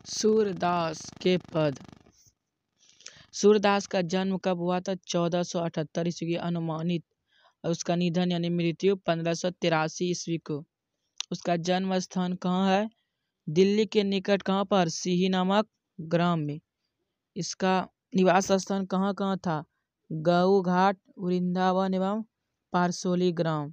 सूरदास के पद। सूरदास का जन्म कब हुआ था? 1478 ईस्वी अनुमानित, और उसका निधन यानी मृत्यु 1583 ईस्वी को। उसका जन्म स्थान कहाँ है? दिल्ली के निकट। कहाँ पर? सीही नामक ग्राम में। इसका निवास स्थान कहाँ कहाँ था? गऊ घाट, वृंदावन एवं पारसोली ग्राम।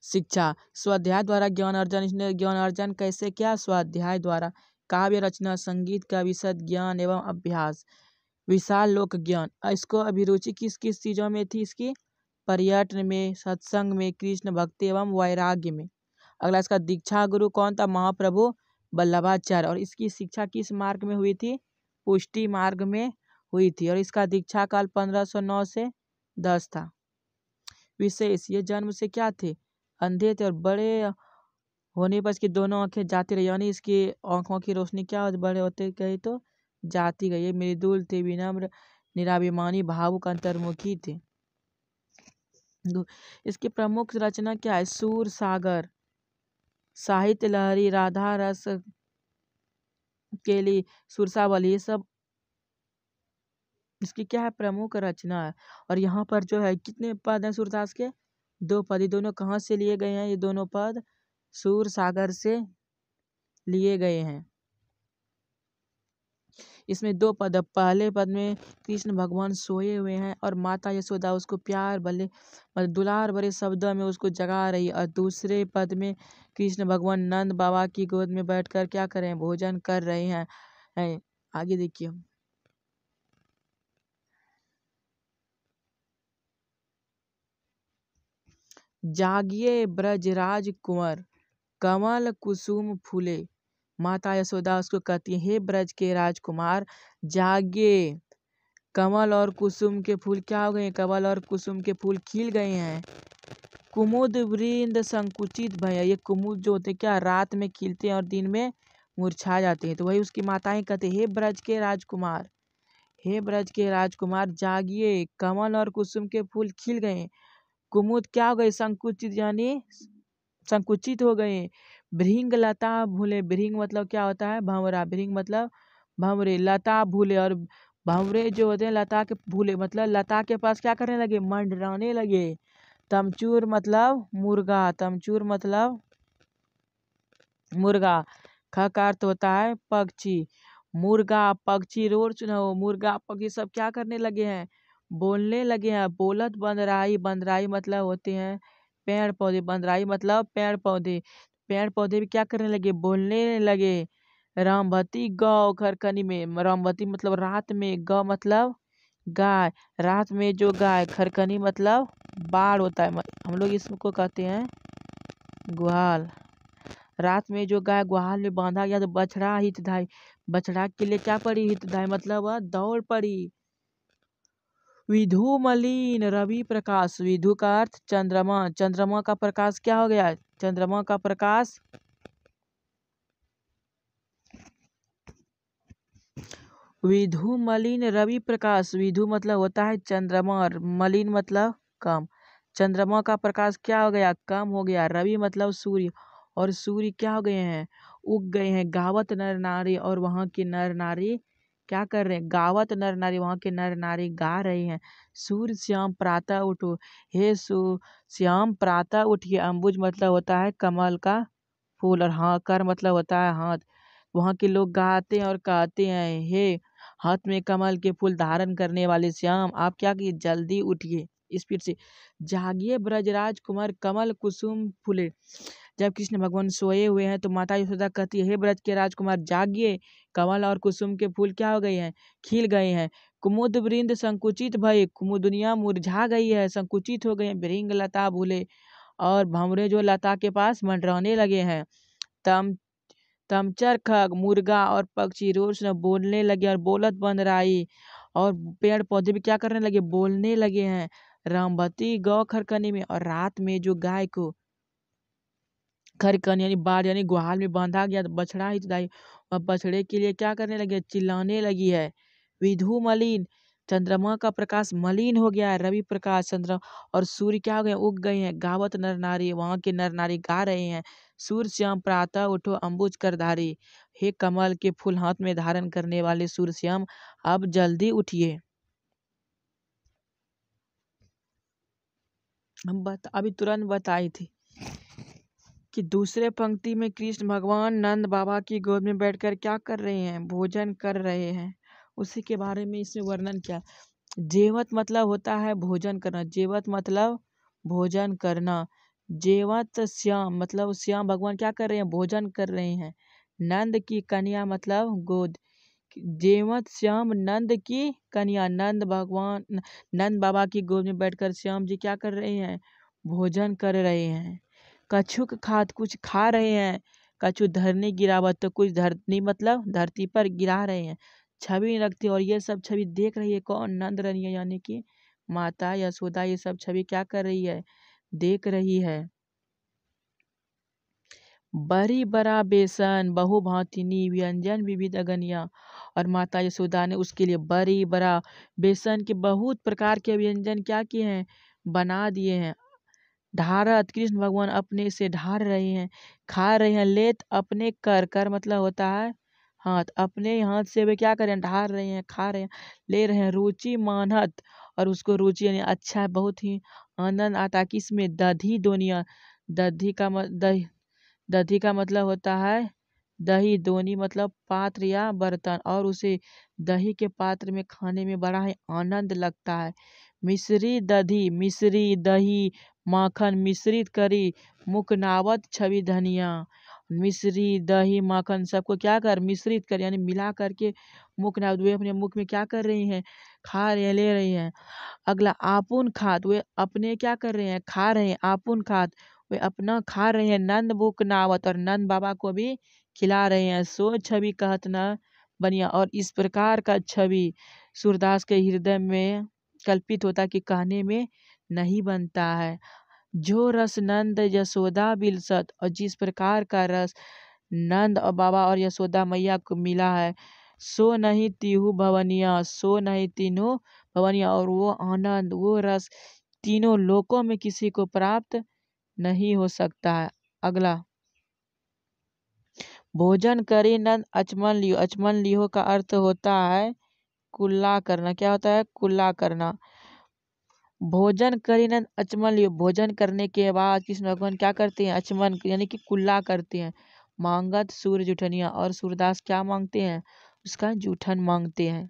शिक्षा, स्वाध्याय द्वारा ज्ञान अर्जन। इसने ज्ञान अर्जन कैसे किया? स्वाध्याय द्वारा। काव्य रचना, संगीत का विशद ज्ञान एवं अभ्यास, विशाल लोक ज्ञान। इसको अभिरुचि किस किस चीजों में थी इसकी? पर्यटन में, सत्संग में, कृष्ण भक्ति एवं वैराग्य में। अगला इसका दीक्षा गुरु कौन था? महाप्रभु वल्लभाचार्य। और इसकी शिक्षा किस मार्ग में हुई थी? पुष्टि मार्ग में हुई थी। और इसका दीक्षा काल 1509 से 10 था। विशेष, ये जन्म से क्या थे? अंधे थे, और बड़े होने पर इसकी दोनों आंखें जाती रही, यानी इसकी आंखों की रोशनी क्या बड़े होते गई तो जाती गई। ये मृदुल थे, विनम्र, निराभिमानी, भावुक, अंतर्मुखी थे। इसकी प्रमुख रचना क्या है? सूर सागर, साहित्य लहरी, राधा रस के लिए, सुरसावली, ये सब इसकी क्या है? प्रमुख रचना है। और यहाँ पर जो है कितने पद हैं सूरदास के? 2 पद। ये दोनों कहाँ से लिए गए हैं? ये दोनों पद सूर सागर से लिए गए हैं। इसमें 2 पद। पहले पद में कृष्ण भगवान सोए हुए हैं और माता यशोदा उसको प्यार भले दुलार भरे शब्दों में उसको जगा रही। और दूसरे पद में कृष्ण भगवान नंद बाबा की गोद में बैठकर क्या कर रहे हैं? भोजन कर रहे हैं। आगे देखिए। जागिए ब्रजराज कुंवर, कमल कुसुम फूले। माता यशोदा उसको कहती है, हे ब्रज के राजकुमार जागिए। कमल और कुसुम के फूल क्या हो गए? कमल और कुसुम के फूल खिल गए हैं। कुमुद वृंद संकुचित भय। ये कुमुद जो होते क्या? रात में खिलते हैं और दिन में मुरझा जाते हैं। तो वही उसकी माताएं कहते, हे ब्रज के राजकुमार, हे ब्रज के राजकुमार जागिए, कमल और कुसुम के फूल खिल गए। कुमुद क्या हो गए? संकुचित, यानी संकुचित हो गए। भृंग लता भूले। भृंग मतलब क्या होता है? भंवरा। भृंग मतलब भंवरे। लता भूले, और भंवरे जो होते हैं लता के भूले मतलब लता के पास क्या करने लगे? मंडराने लगे। तमचूर मतलब मुर्गा। तमचूर मतलब मुर्गा। ख का अर्थ होता है पक्षी। मुर्गा पक्षी, रोज सुनो, मुर्गा पक्षी सब क्या करने लगे हैं? बोलने लगे हैं। बोलत बंदराई। बंदराई मतलब होते हैं पेड़ पौधे। बंदराई मतलब पेड़ पौधे। पेड़ पौधे भी क्या करने लगे? बोलने लगे। रामवती गौ खरकनी में। रामवती मतलब रात में, गौ मतलब गाय। रात में जो गाय, खरकनी मतलब बाड़ होता है। हम लोग इसको कहते हैं ग्वाल। रात में जो गाय ग्वाल में बांधा गया तो बछड़ा हितधाई। बछड़ा के लिए क्या पड़ी? हितधाई मतलब वह दौड़ पड़ी। विधु मलिन रवि प्रकाश। विधु का अर्थ चंद्रमा। चंद्रमा का प्रकाश क्या हो गया? चंद्रमा का प्रकाश विधु मलिन रवि प्रकाश। विधु मतलब होता है चंद्रमा, और मलिन मतलब कम। चंद्रमा का प्रकाश क्या हो गया? कम हो गया। रवि मतलब सूर्य, और सूर्य क्या हो गए हैं? उग गए हैं। गावत नर नारी, और वहां के नर नारी क्या कर रहे हैं? गावत नर नारी, वहां के नर नारी गा रहे हैं। सूर्य श्याम प्रातः उठो। हे श्याम प्रातः उठिए। अंबुज मतलब होता है कमल का फूल, और हाँ कर मतलब होता है हाथ। वहां के लोग गाते हैं और कहते हैं, हे हाथ में कमल के फूल धारण करने वाले श्याम, आप क्या कीजिए? जल्दी उठिए, स्पीड से। जागिए ब्रजराज कुमार, कमल कुसुम फूले। जब कृष्ण भगवान सोए हुए हैं तो माता यशोदा कहती है, हे ब्रज के राजकुमार जागिए, कमल और कुसुम के फूल क्या हो गए हैं? खिल गए हैं। कुमुद वृंद संकुचित भय। कुमुदनिया मुरझा गई है, संकुचित हो गए हैं। भृंग लता भूले, और भंवरे जो लता के पास मंडराने लगे हैं। तम तमचर खग मुर्गा और पक्षी रोज न बोलने लगे, और बोलत बंद रही। और पेड़ पौधे भी क्या करने लगे? बोलने लगे हैं। रामवती गौ खरकनी में, और रात में जो गाय को खरकनी यानी बाड़ यानी गुहाल में बांधा गया तो बछड़ा हितधाई, और बछड़े के लिए क्या करने लगे? चिल्लाने लगी है। विधु मलिन, चंद्रमा का प्रकाश मलिन हो गया है। रवि प्रकाश चंद्र और सूर्य क्या हो गए? उग गए हैं। गावत नर नारी, वहां के नर नारी गा रहे हैं। सूर्य श्याम प्रातः उठो अम्बुज कर धारी, हे कमल के फूल हाथ में धारण करने वाले सूर्य श्याम अब जल्दी उठिए। अभी तुरंत बताई थी कि दूसरे पंक्ति में कृष्ण भगवान नंद बाबा की गोद में बैठकर क्या कर रहे हैं, भोजन कर रहे हैं। उसी के बारे में इसमें वर्णन किया। जेवत मतलब होता है भोजन करना, जेवत मतलब भोजन करना। जेवत श्याम मतलब श्याम भगवान क्या कर रहे हैं, भोजन कर रहे हैं। नंद की कन्या मतलब गोद। जेवत श्याम नंद की कन्या, नंद भगवान नंद बाबा की गोद में बैठकर श्याम जी क्या कर रहे हैं, भोजन कर रहे हैं। कछुक खात कुछ खा रहे हैं, कछु धरनी गिरावत तो कुछ धरनी मतलब धरती पर गिरा रहे हैं। छवि रखती और ये सब छवि देख रही है कौन, नंद रनिया यानी कि माता यशोदा ये सब छवि क्या कर रही है, देख रही है। बड़ी बड़ा बेसन बहु भांतिनी व्यंजन विविध अगनिया, और माता यशोदा ने उसके लिए बड़ी बड़ा बेसन के बहुत प्रकार के व्यंजन क्या किए हैं, बना दिए हैं। ढारत कृष्ण भगवान अपने से ढार रहे हैं, खा रहे हैं। लेत अपने कर, कर मतलब होता है हाथ, अपने हाथ से वे क्या करें, ढार रहे हैं, खा रहे हैं, ले रहे हैं। रुचि मानत, और उसको रुचि यानी अच्छा है, बहुत ही आनंद आता है। किसमें, दधी दोनिया, दधी का दही, दधी का मतलब होता है दही, दोनी मतलब पात्र या बर्तन, और उसे दही के पात्र में खाने में बड़ा ही आनंद लगता है। मिश्री दधी, मिश्री दही माखन मिश्रित करी, मुकनावत छवि धनिया। मिश्री दही माखन सबको क्या कर, मिश्रित कर यानी मिला करके मुकनावत, वे अपने मुख में क्या कर रही हैं, खा रहे हैं, ले रही हैं। अगला आपुन खात, वे अपने क्या कर रहे हैं, खा रहे हैं। आपुन खात वे अपना खा रहे हैं। नंद मुकनावत, और नंद बाबा को भी खिला रहे हैं। सो छवि कहत न बनिया, और इस प्रकार का छवि सूरदास के हृदय में कल्पित होता कि कहने में नहीं बनता है। जो रस नंद यशोदा बिलसत, और जिस प्रकार का रस नंद और बाबा और यशोदा मैया को मिला है, सो नहीं तीहू भवनिया, सो नहीं तीनों भवनिया, और वो आनंद वो रस तीनों लोकों में किसी को प्राप्त नहीं हो सकता है। अगला, भोजन करी नंद अचमन लियो, अचमन लियो का अर्थ होता है कुल्ला करना। क्या होता है, कुल्ला करना। भोजन करी नंद अचमन लियो, भोजन करने के बाद कृष्ण भगवान क्या करते हैं, अचमन यानी कि कुल्ला करते हैं। मांगत सूर्य जूठनिया, और सूरदास क्या मांगते हैं, उसका जूठन मांगते हैं।